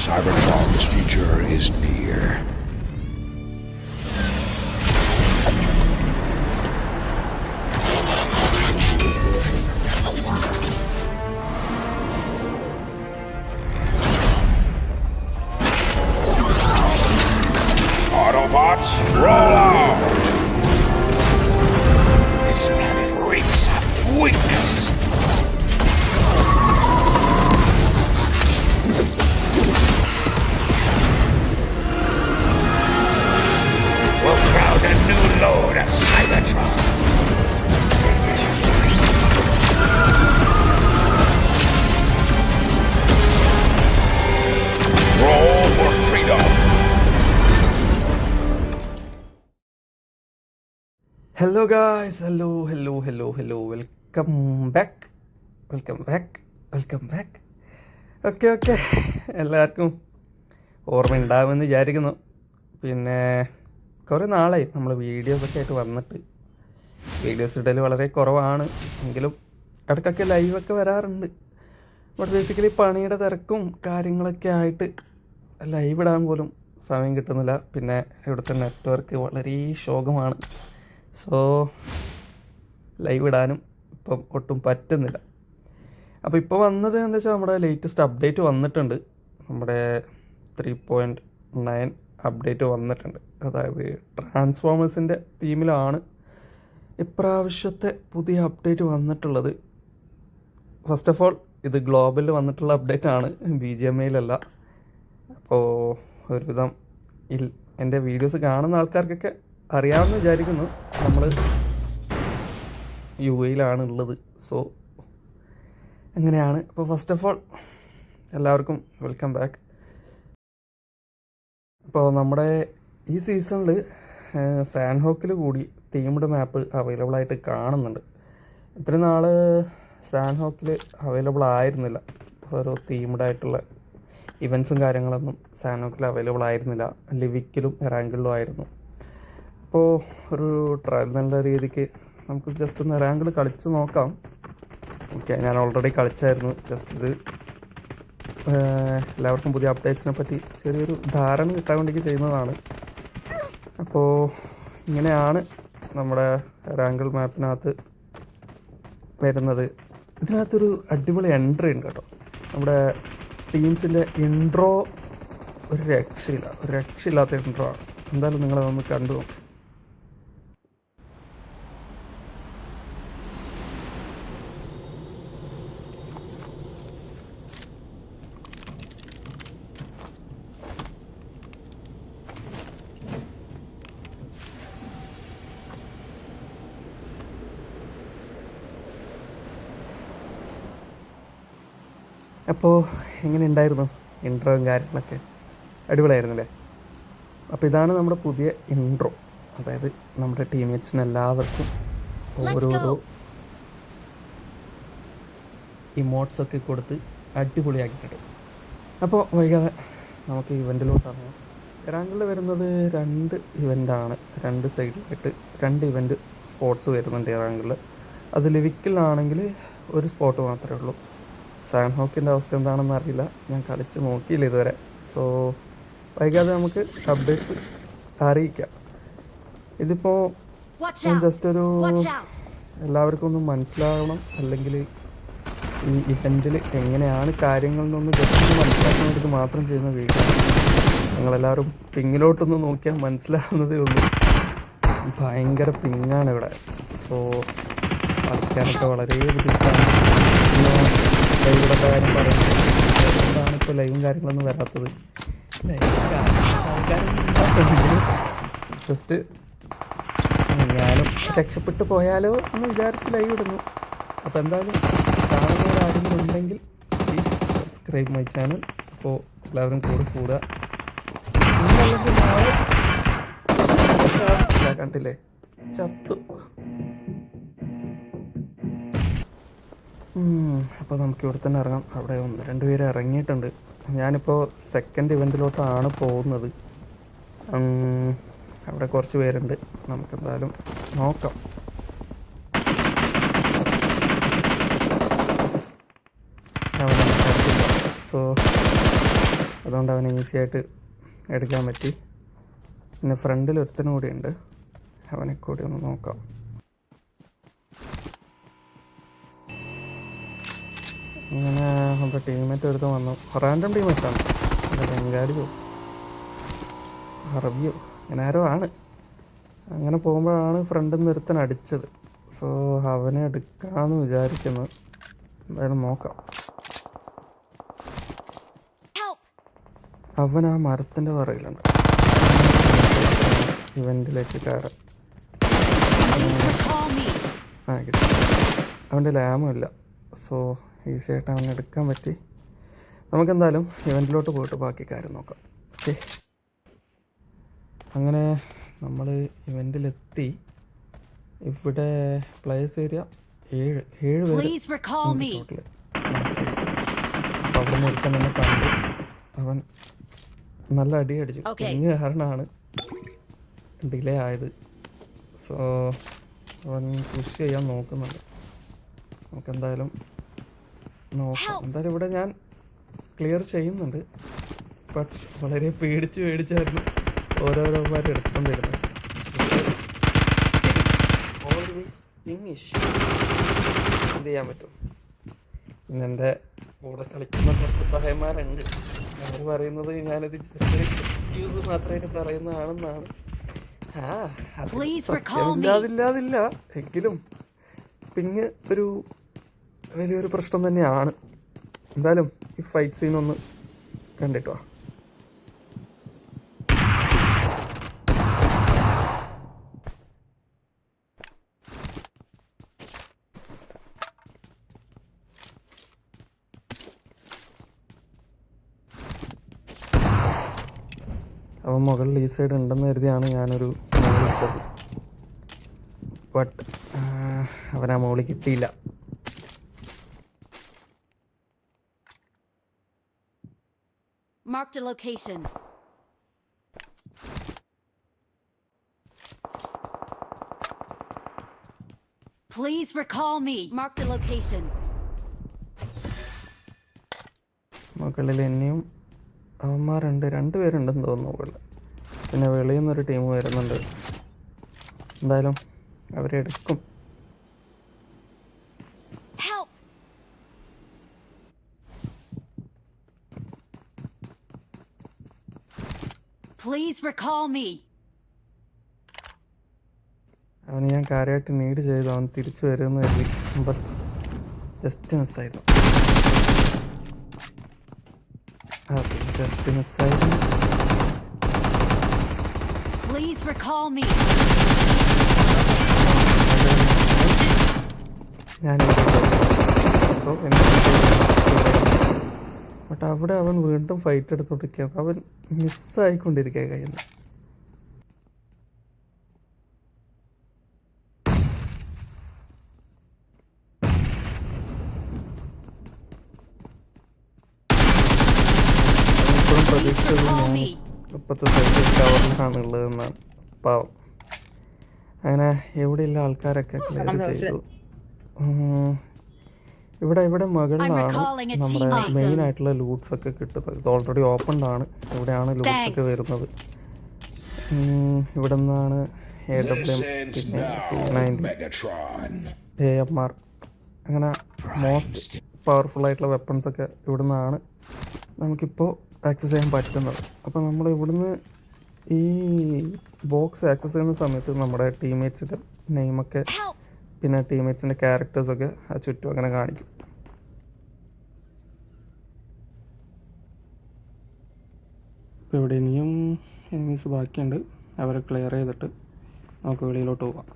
Cybertron's future is near. Autobots, roll out! This planet reeks of weakness. We'll crowd a new load of Cybertron. Roll for freedom. Hello guys, hello welcome back. Okay എല്ലാവർക്കും ഓർമ്മയുണ്ടാവുമെന്ന് വിചാരിക്കുന്നു. പിന്നെ കുറേ നാളായി നമ്മൾ വീഡിയോസൊക്കെ ആയിട്ട് വന്നിട്ട്. Videos ഇടൽ വളരെ കുറവാണ്, എങ്കിലും ഇടയ്ക്കൊക്കെ ലൈവൊക്കെ വരാറുണ്ട്. ബട്ട് ബേസിക്കലി പണിയുടെ തിരക്കും കാര്യങ്ങളൊക്കെ ആയിട്ട് ലൈവ് ഇടാൻ പോലും സമയം കിട്ടുന്നില്ല. പിന്നെ ഇവിടുത്തെ നെറ്റ്വർക്ക് വളരെ ശോകമാണ്. സോ ലൈവ് ഇടാനും ഇപ്പം ഒട്ടും പറ്റുന്നില്ല. അപ്പോൾ ഇപ്പോൾ വന്നത് എന്താ വെച്ചാൽ നമ്മുടെ ലേറ്റസ്റ്റ് അപ്ഡേറ്റ് വന്നിട്ടുണ്ട്. നമ്മുടെ 3.9 അപ്ഡേറ്റ് വന്നിട്ടുണ്ട്. അതായത് ട്രാൻസ്ഫോമേഴ്സിൻ്റെ തീമിലാണ് ഇപ്രാവശ്യത്തെ പുതിയ അപ്ഡേറ്റ് വന്നിട്ടുള്ളത്. ഫസ്റ്റ് ഓഫ് ഓൾ ഇത് ഗ്ലോബലിൽ വന്നിട്ടുള്ള അപ്ഡേറ്റ് ആണ്, BGMIയിലല്ല. അപ്പോൾ ഒരുവിധം എൻ്റെ വീഡിയോസ് കാണുന്ന ആൾക്കാർക്കൊക്കെ അറിയാമെന്ന് വിചാരിക്കുന്നു. നമ്മൾ UAEയിലാണ് ഉള്ളത്. സോ അങ്ങനെയാണ്. അപ്പോൾ ഫസ്റ്റ് ഓഫ് ഓൾ എല്ലാവർക്കും വെൽക്കം ബാക്ക്. അപ്പോൾ നമ്മുടെ ഈ സീസണിൽ സാൻഹോക്കിൽ കൂടി തീംഡ് മാപ്പ് അവൈലബിൾ ആയിട്ട് കാണുന്നുണ്ട്. ഇത്രയും നാൾ സാൻഹോക്കിൽ അവൈലബിൾ ആയിരുന്നില്ല. ഓരോ തീംഡ് ആയിട്ടുള്ള ഇവൻറ്റ്സും കാര്യങ്ങളൊന്നും സാൻഹോക്കിൽ അവൈലബിൾ ആയിരുന്നില്ല. ലിവിക്കിലും എറാങ്കിളിലും ആയിരുന്നു. അപ്പോൾ ഒരു ട്രയൽ നല്ല രീതിക്ക് നമുക്ക് ജസ്റ്റ് ഒന്ന് എറാങ്കിൾ കളിച്ച് നോക്കാം. ഓക്കെ, ഞാൻ ഓൾറെഡി കളിച്ചായിരുന്നു. ജസ്റ്റ് ഇത് എല്ലാവർക്കും പുതിയ അപ്ഡേറ്റ്സിനെ പറ്റി ചെറിയൊരു ധാരണ കിട്ടാൻ വേണ്ടി ചെയ്യുന്നതാണ്. അപ്പോൾ ഇങ്ങനെയാണ് നമ്മുടെ എറാങ്കിൾ മാപ്പിനകത്ത് വരുന്നത്. ഇതിനകത്തൊരു അടിപൊളി എൻട്രി ഉണ്ട് കേട്ടോ. നമ്മുടെ ടീംസിൻ്റെ ഇൻട്രോ ഒരു രക്ഷയില്ലാത്ത ഇൻട്രോ ആണ്. എന്തായാലും നിങ്ങളതൊന്ന് കണ്ടു നോക്കും. അപ്പോൾ എങ്ങനെ ഉണ്ടായിരുന്നു ഇൻട്രോയും കാര്യങ്ങളൊക്കെ? അടിപൊളിയായിരുന്നല്ലേ? അപ്പോൾ ഇതാണ് നമ്മുടെ പുതിയ ഇൻട്രോ. അതായത് നമ്മുടെ ടീംമേറ്റ്സിന് എല്ലാവർക്കും ഓരോരോ ഇമോട്ട്സൊക്കെ കൊടുത്ത് അടിപൊളിയാക്കിയിട്ടുണ്ട്. അപ്പോൾ വൈകാതെ നമുക്ക് ഇവൻറ്റിലോട്ട് ഇറങ്ങാം. എറാങ്കിളിൽ വരുന്നത് 2 ഇവൻ്റാണ്. 2 സൈഡിലായിട്ട് 2 ഇവൻ്റ് സ്പോട്ട്സ് വരുന്നുണ്ട് എറാങ്കിളിൽ. അത് ലിവിക്കിലാണെങ്കിൽ ഒരു സ്പോട്ട് മാത്രമേ ഉള്ളൂ. സാൻഹോക്കിൻ്റെ അവസ്ഥ എന്താണെന്ന് അറിയില്ല, ഞാൻ കളിച്ച് നോക്കിയില്ല ഇതുവരെ. സോ വൈകാതെ നമുക്ക് അപ്ഡേറ്റ്സ് അറിയിക്കാം. ഇതിപ്പോൾ ഞാൻ ജസ്റ്റ് ഒരു എല്ലാവർക്കും ഒന്ന് മനസ്സിലാവണം, അല്ലെങ്കിൽ ഈ ഇവൻറ്റിൽ എങ്ങനെയാണ് കാര്യങ്ങൾ എന്നൊന്ന് ജസ്റ്റ് ഒന്ന് മനസ്സിലാക്കാൻ വേണ്ടിയിട്ട് മാത്രം ചെയ്യുന്ന വീഡിയോ. നിങ്ങളെല്ലാവരും പിങ്ങിലോട്ടൊന്ന് നോക്കിയാൽ മനസ്സിലാവുന്നതേ ഉള്ളൂ. ഭയങ്കര പിങ്ങാണ് ഇവിടെ. സോ കളിക്കാനൊക്കെ വളരെ ബുദ്ധിമുട്ടാണ്. ലൈവിലൊക്കെ കാര്യം പറയുന്നത് എന്താണ് ഇപ്പോൾ ലൈവും കാര്യങ്ങളൊന്നും വരാത്തത്. ജസ്റ്റ് ഞാനും രക്ഷപ്പെട്ടു പോയാലോ എന്ന് വിചാരിച്ച് ലൈവ് ഇടുന്നു. അപ്പോൾ എന്തായാലും കാണുന്നവരാരെങ്കിലും ഉണ്ടെങ്കിൽ പ്ലീസ് സബ്സ്ക്രൈബ് മൈ ചാനൽ. അപ്പോൾ എല്ലാവരും കൂടുക. ഇന്നല്ലെങ്കിൽ നാളെ കണ്ടില്ലേ, ചത്തു. അപ്പോൾ നമുക്ക് ഇവിടെ തന്നെ ഇറങ്ങാം. അവിടെ 1-2 പേര് ഇറങ്ങിയിട്ടുണ്ട്. ഞാനിപ്പോൾ സെക്കൻഡ് ഇവൻറ്റിലോട്ടാണ് പോകുന്നത്. അവിടെ കുറച്ച് പേരുണ്ട്, നമുക്കെന്തായാലും നോക്കാം. സോ അതുകൊണ്ട് അവനെ ഈസി ആയിട്ട് എടുക്കാൻ പറ്റി. പിന്നെ ഫ്രണ്ടിൽ ഒരുത്തനും കൂടി ഉണ്ട്, അവനെ കൂടി ഒന്ന് നോക്കാം. അങ്ങനെ നമ്മുടെ ടീമേറ്റ് ഒരുത്തം വന്നു, റാൻഡം ടീമേറ്റാണ്, ബംഗാളിയോ അറബിയോ അങ്ങനെ ആരോ ആണ്. അങ്ങനെ പോകുമ്പോഴാണ് ഫ്രണ്ടിൽ നിന്ന് ഒരുത്തൻ അടിച്ചത്. സോ അവനെ എടുക്കാമെന്ന് വിചാരിക്കുന്നു, എന്തായാലും നോക്കാം. അവൻ ആ മരത്തിൻ്റെ പുറകിലുണ്ട്, ഇവൻറ്റിലേക്ക് കയറാം. കിട്ടി. അവൻ്റെ ലാമും ഇല്ല, സോ ഈസി ആയിട്ട് അവനെ എടുക്കാൻ പറ്റി. നമുക്കെന്തായാലും ഇവൻറ്റിലോട്ട് പോയിട്ട് ബാക്കി കാര്യം നോക്കാം. ഓക്കെ, അങ്ങനെ നമ്മൾ ഇവൻറ്റിലെത്തി. ഇവിടെ പ്ലേയേഴ്സ് ഏരിയ 7 പേര് ടോട്ടല്. അപ്പോൾ അവിടെ നിന്ന് ഒരുത്തൻ എന്നെ കണ്ടു, അവൻ നല്ല അടി അടിച്ചു. ഇങ്ങ് കാരണമാണ് ഡിലേ ആയത്. സോ അവൻ പുഷ് ചെയ്യാൻ നോക്കുന്നുണ്ട്, നമുക്കെന്തായാലും നോക്കാം. എന്തായാലും ഇവിടെ ഞാൻ ക്ലിയർ ചെയ്യുന്നുണ്ട്, ബട്ട് വളരെ പേടിച്ചായിരുന്നു ഓരോരോമാർ എടുത്തുകൊണ്ടിരുന്നത്. ഓൾവേസ് ഇംഗ്ലീഷ് എന്ത് ചെയ്യാൻ പറ്റും. പിന്നെ എൻ്റെ കൂടെ കളിക്കുന്ന കുറച്ച് സഹായന്മാരുണ്ട്, അവർ പറയുന്നത് ഞാനിത് ജസ്റ്റ് എക്സ്ക്യൂസ് മാത്രമായിട്ട് പറയുന്നതാണെന്നാണ്. ഇല്ലാതില്ല എങ്കിലും പിങ് ഒരു വലിയൊരു പ്രശ്നം തന്നെയാണ്. എന്തായാലും ഈ ഫൈറ്റ് സീനൊന്ന് കണ്ടിട്ടോ. അവൻ മുകളിൽ ഈ സൈഡ് ഉണ്ടെന്ന് കരുതിയാണ് ഞാനൊരു മോളിൽ ഇട്ടത്, ബട്ട് അവൻ ആ മോളിൽ കിട്ടിയില്ല. Marked a location. Please recall me. Marked a location. മുകളിൽ എന്നെയും അവന്മാരുണ്ട്, 2 പേരുണ്ടെന്ന് തോന്നുന്നു മുകളിൽ. പിന്നെ വെളിയിൽ നിന്നൊരു ടീം വരുന്നുണ്ട്, എന്തായാലും അവരെടുക്കും. Please recall me. അവന് ഞാൻ കാര്യമായിട്ട് നീഡ് ചെയ്തു, അവൻ തിരിച്ചു വരുമെന്ന് കരുതി, ബട്ട് ജസ്റ്റ് മിസ്സായിരുന്നു. ജസ്റ്റ് മിസ്സായിരുന്നു. Please recall me. ബട്ട് അവിടെ അവൻ വീണ്ടും ഫൈറ്റ് എടുത്തോണ്ടിരിക്കുക, അവൻ മിസ്സായിക്കൊണ്ടിരിക്കുക കയ്യിൽ നിന്ന്. ഇപ്പോഴും പ്രതീക്ഷിച്ചത് ഞാൻ ഇപ്പോഴത്തെ സൈഡ് കവറിലാണ് ഉള്ളതെന്നാണ്. പാവം. അങ്ങനെ ഇവിടെയുള്ള ആൾക്കാരൊക്കെ ക്ലിയർ ചെയ്തു. ഇവിടെ മുകളിലാണ് നമ്മുടെ മെയിൻ ആയിട്ടുള്ള ലൂട്ട്സ് ഒക്കെ കിട്ടുന്നത്. ഇത് ഓൾറെഡി ഓപ്പൺഡ് ആണ്, ഇവിടെയാണ് ലൂട്ട്സ് ഒക്കെ വരുന്നത്. ഇവിടെ നിന്നാണ് AWM, പിന്നെ AMR, അങ്ങനെ മോസ്റ്റ് പവർഫുൾ ആയിട്ടുള്ള വെപ്പൺസ് ഒക്കെ ഇവിടെ നിന്നാണ് നമുക്കിപ്പോൾ ആക്സസ് ചെയ്യാൻ പറ്റുന്നത്. അപ്പോൾ നമ്മൾ ഇവിടുന്ന് ഈ ബോക്സ് ആക്സസ് ചെയ്യുന്ന സമയത്ത് നമ്മുടെ ടീംമേറ്റ്സിൻ്റെ നെയിമൊക്കെ പിന്നെ ടീംമേറ്റ്സിൻ്റെ ക്യാരക്ടേഴ്സൊക്കെ ആ ചുറ്റും അങ്ങനെ കാണിക്കും. ഇപ്പോൾ ഇവിടെ ഇനിയും എനിമീസ് ബാക്കിയുണ്ട്, അവരെ ക്ലിയർ ചെയ്തിട്ട് നമുക്ക് വെളിയിലോട്ട് പോകാം.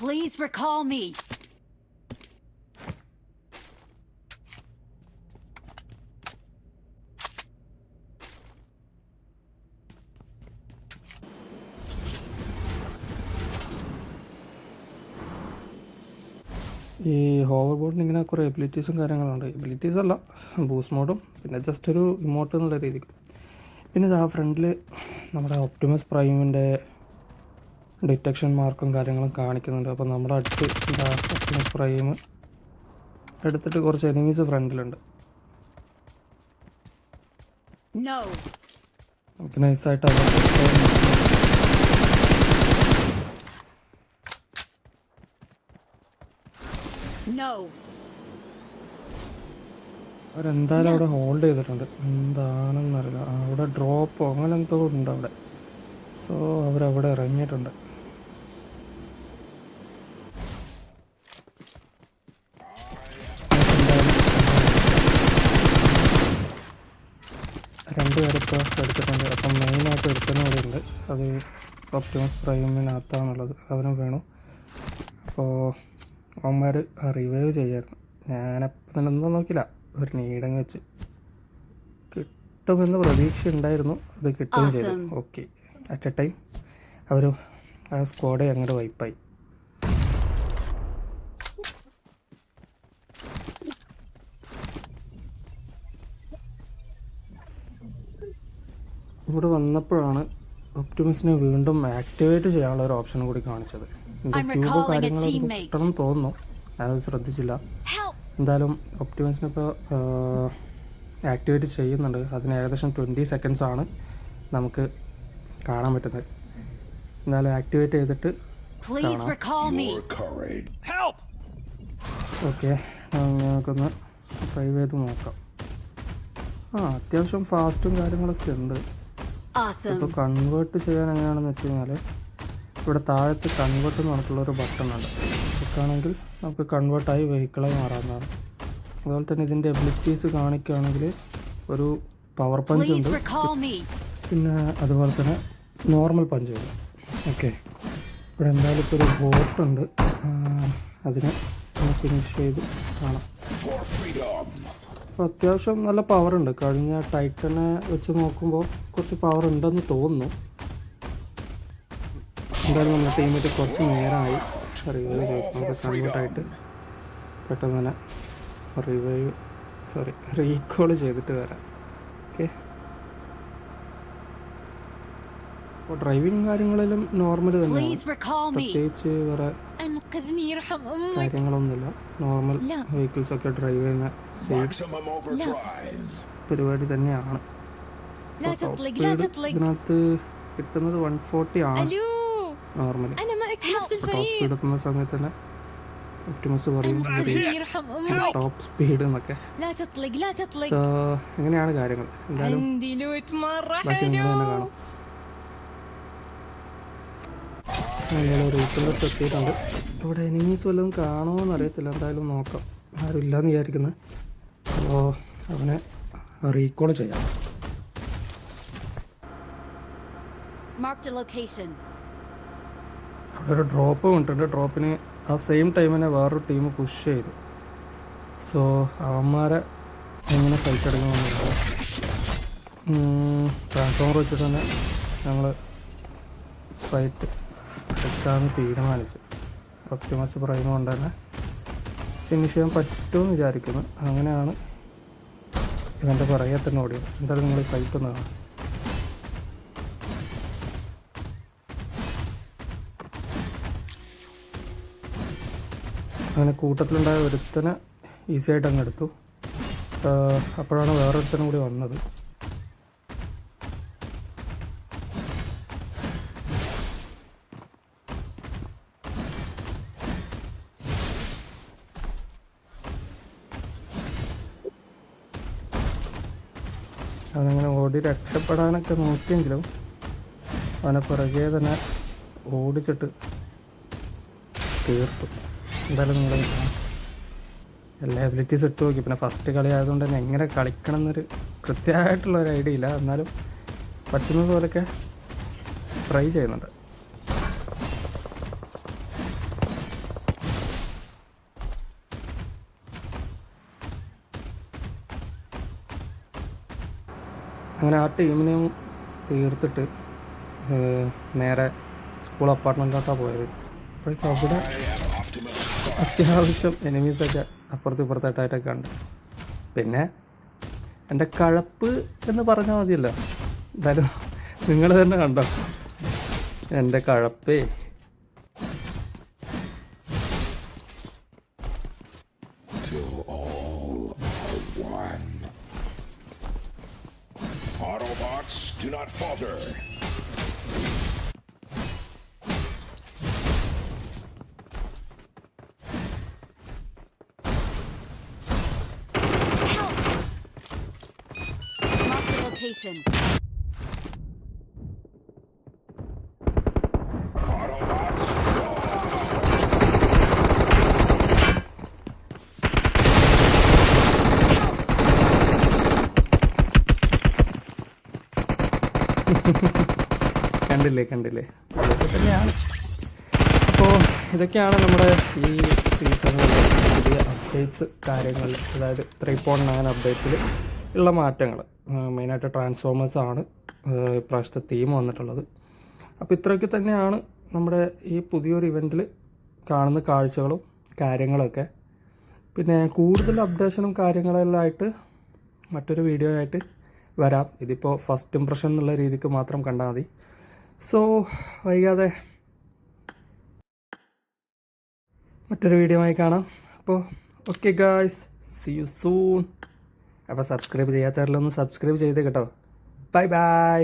Please recall me. ഈ ഹോവർ ബോർഡിന് ഇങ്ങനെ കുറേ എബിലിറ്റീസും കാര്യങ്ങളുണ്ട്. എബിലിറ്റീസ് അല്ല, ബൂസ്റ്റ് മോഡും പിന്നെ ജസ്റ്റ് ഒരു ഇമോട്ട് എന്നുള്ള രീതിക്ക്. പിന്നെ ഇത് ആ ഫ്രണ്ടിൽ നമ്മുടെ ഒപ്റ്റിമസ് പ്രൈമിൻ്റെ ഡിറ്റക്ഷൻ മാർക്കും കാര്യങ്ങളും കാണിക്കുന്നുണ്ട്. അപ്പോൾ നമ്മുടെ അടുത്ത് എന്താ ഒപ്റ്റിമസ് പ്രൈം എടുത്തിട്ട് കുറച്ച് എനിമീസ് ഫ്രണ്ടിലുണ്ട്. No. നമുക്ക് നൈസായിട്ട് No. അവരെന്തായാലും അവിടെ ഹോൾഡ് ചെയ്തിട്ടുണ്ട്. എന്താണെന്നറിയില്ല, അവിടെ ഡ്രോപ്പോ അങ്ങനെ എന്തോ ഉണ്ട് അവിടെ. സോ അവരവിടെ ഇറങ്ങിയിട്ടുണ്ട്. രണ്ടുപേരിപ്പോൾ എടുത്തിട്ടുണ്ട്. അപ്പം മെയിനായിട്ട് എടുക്കുന്നവരുണ്ട്, അത് ഒപ്റ്റിമസ് പ്രൈമിനകത്താണുള്ളത്. അവനും വേണം. അപ്പോൾ അവന്മാർ റിവൈവ് ചെയ്യായിരുന്നു. ഞാനപ്പം തന്നെ ഒന്നും നോക്കില്ല, ഒരു നീടങ്ങ് വെച്ച് കിട്ടുമെന്ന് പ്രതീക്ഷ ഉണ്ടായിരുന്നു. അത് കിട്ടുകയും ചെയ്തു. ഓക്കെ, അറ്റ് എ ടൈം അവർ ആ സ്ക്വാഡെ അങ്ങോട്ട് വൈപ്പായി. ഇവിടെ വന്നപ്പോഴാണ് ഒപ്റ്റിമസിനെ വീണ്ടും ആക്ടിവേറ്റ് ചെയ്യാനുള്ള ഒരു ഓപ്ഷൻ കൂടി കാണിച്ചത്. ക്യൂബോ കാര്യങ്ങളൊന്നും കിട്ടണം തോന്നുന്നു, ഞാനത് ശ്രദ്ധിച്ചില്ല. എന്തായാലും ഒപ്റ്റിമസിനിപ്പോൾ ആക്ടിവേറ്റ് ചെയ്യുന്നുണ്ട്. അതിന് ഏകദേശം 20 seconds ആണ് നമുക്ക് കാണാൻ പറ്റുന്നത്. എന്തായാലും ആക്ടിവേറ്റ് ചെയ്തിട്ട് ഓക്കെ, നമുക്കൊന്ന് ട്രൈ ചെയ്ത് നോക്കാം. അത്യാവശ്യം ഫാസ്റ്റും കാര്യങ്ങളൊക്കെ ഉണ്ട്. ഇപ്പോൾ കൺവേർട്ട് ചെയ്യാൻ എങ്ങനെയാണെന്ന് വെച്ച് കഴിഞ്ഞാൽ ഇവിടെ താഴത്ത് കൺവേർട്ട് എന്ന് പറഞ്ഞിട്ടുള്ളൊരു ബട്ടൺ ഉണ്ട്. ഇതൊക്കെയാണെങ്കിൽ നമുക്ക് കൺവേർട്ടായി വെഹിക്കിളായി മാറാവുന്നതാണ്. അതുപോലെ തന്നെ ഇതിൻ്റെ എബിലിറ്റീസ് കാണിക്കുകയാണെങ്കിൽ ഒരു പവർ പഞ്ച് ഉണ്ട്, പിന്നെ അതുപോലെ തന്നെ നോർമൽ പഞ്ച് ഉണ്ട്. ഓക്കെ, ഇവിടെ എന്തായാലും ഇപ്പോൾ ഒരു ബോട്ടുണ്ട്, അതിനെ ഫിനിഷ് ചെയ്ത് കാണാം. അപ്പോൾ അത്യാവശ്യം നല്ല പവറുണ്ട്. കഴിഞ്ഞ ടൈറ്റനെ വെച്ച് നോക്കുമ്പോൾ കുറച്ച് പവർ ഉണ്ടെന്ന് തോന്നുന്നു. എന്തായാലും നമ്മുടെ ടീമിൽ കുറച്ച് നേരമായി റിവൈവ് ചെയ്ത് നമുക്ക് കൺവേർട്ടായിട്ട് പെട്ടെന്ന് തന്നെ റീകോൾ ചെയ്തിട്ട് വരാം. ഓക്കെ, അപ്പോൾ ഡ്രൈവിങ് കാര്യങ്ങളിലും നോർമൽ തന്നെയാണ്, പ്രത്യേകിച്ച് വേറെ കാര്യങ്ങളൊന്നുമില്ല. നോർമൽ വെഹിക്കിൾസ് ഒക്കെ ഡ്രൈവ് ചെയ്യുന്ന സൈഡ് പരിപാടി തന്നെയാണ്. ഇതിനകത്ത് കിട്ടുന്നത് 140 ആണ് നോർമലി. ടോപ്പ് സ്പീഡ് എത്തുന്ന സമയത്ത് തന്നെ ഒപ്റ്റിമസ് പറയും ടോപ്പ് സ്പീഡ് എന്നൊക്കെ. സോ ഇങ്ങനെയാണ് കാര്യങ്ങൾ. എന്തായാലും ബാക്കി നിങ്ങൾ തന്നെ കാണും. ഞങ്ങൾ റീഫില്ലൊക്കെ എത്തിയിട്ടുണ്ട്. ഇവിടെ എനിമീസ് വല്ലതും കാണുമോയെന്ന് അറിയത്തില്ല, എന്തായാലും നോക്കാം. ആരും ഇല്ലയെന്ന് വിചാരിക്കുന്നത്. അപ്പോൾ അവനെ റീകോൾ ചെയ്യാം. അവിടെ ഒരു ഡ്രോപ്പ് കൊണ്ടിട്ടുണ്ട്. ഡ്രോപ്പിന് ആ സെയിം ടൈമിനെ വേറൊരു ടീം പുഷ് ചെയ്തു. സോ അവന്മാരെ എങ്ങനെ ഫൈറ്റ് എടുക്കണമെന്നില്ല. ട്രാൻസ്ഫോമർ വെച്ചിട്ട് തന്നെ ഞങ്ങൾ ഫൈറ്റ് എടുക്കാമെന്ന് തീരുമാനിച്ചു. ഒപ്റ്റിമസ് പ്രൈം കൊണ്ട് തന്നെ ഫിനിഷ് ചെയ്യാൻ പറ്റുമെന്ന് വിചാരിക്കുന്നു. അങ്ങനെയാണ് ഇവൻ്റെ പുറകെ തന്നെ ഓടിയത്. എന്തായാലും നിങ്ങൾ ഫൈറ്റ് ഒന്ന് കാണാം. അങ്ങനെ കൂട്ടത്തിലുണ്ടായ ഒരുത്തനെ ഈസി ആയിട്ട് അങ്ങ് എടുത്തു. അപ്പോഴാണ് വേറൊരുത്തനും കൂടി വന്നത്. അവനങ്ങനെ ഓടി രക്ഷപ്പെടാനൊക്കെ നോക്കിയെങ്കിലും അവനെ പുറകെ തന്നെ ഓടിച്ചിട്ട് തീർത്തു. എന്തായാലും നിങ്ങൾ എല്ലാ എബിലിറ്റീസ് ഇട്ട് നോക്കി. പിന്നെ ഫസ്റ്റ് കളി ആയതുകൊണ്ട് തന്നെ എങ്ങനെ കളിക്കണം എന്നൊരു കൃത്യമായിട്ടുള്ളൊരു ഐഡിയ ഇല്ല. എന്നാലും പറ്റുന്നത് പോലെയൊക്കെ ട്രൈ ചെയ്യുന്നുണ്ട്. അങ്ങനെ ആ ടീമിനെയും തീർത്തിട്ട് നേരെ സ്കൂൾ അപ്പാർട്ട്മെൻറ്റിലോട്ടാണ് പോയത്. അപ്പോഴേക്കും അവിടെ അത്യാവശ്യം എനിമീസൊക്കെ അപ്പുറത്തും ഇപ്പുറത്തായിട്ടൊക്കെ ഉണ്ട്. പിന്നെ എൻ്റെ കഴപ്പ് എന്ന് പറഞ്ഞാൽ മതിയല്ലോ. എന്തായാലും നിങ്ങൾ തന്നെ കണ്ടോ എൻ്റെ കഴപ്പേ. Autobots, do not falter. Mark the location. Autobots, കണ്ടില്ലേ ഇതൊക്കെ തന്നെയാണ്. അപ്പോൾ ഇതൊക്കെയാണ് നമ്മുടെ ഈ സീസണിലെ പുതിയ അപ്ഡേറ്റ്സ് കാര്യങ്ങൾ, അതായത് 3.9 അപ്ഡേറ്റ്സിൽ ഉള്ള മാറ്റങ്ങൾ. മെയിനായിട്ട് ട്രാൻസ്ഫോമേഴ്സാണ് ഇപ്രാവശ്യത്തെ തീം വന്നിട്ടുള്ളത്. അപ്പോൾ ഇത്രയൊക്കെ തന്നെയാണ് നമ്മുടെ ഈ പുതിയൊരു ഇവൻറ്റിൽ കാണുന്ന കാഴ്ചകളും കാര്യങ്ങളൊക്കെ. പിന്നെ കൂടുതൽ അപ്ഡേഷനും കാര്യങ്ങളെല്ലാം ആയിട്ട് മറ്റൊരു വീഡിയോ ആയിട്ട് വരാം. ഇതിപ്പോൾ ഫസ്റ്റ് ഇംപ്രഷൻ എന്നുള്ള രീതിക്ക് മാത്രം കണ്ടാൽ മതി. സോ വൈകാതെ മറ്റൊരു വീഡിയോ ആയി കാണാം. അപ്പോൾ okay guys, see you soon. അപ്പോൾ സബ്സ്ക്രൈബ് ചെയ്യാത്തവരിലൊന്ന് സബ്സ്ക്രൈബ് ചെയ്ത് കേട്ടോ. Bye by.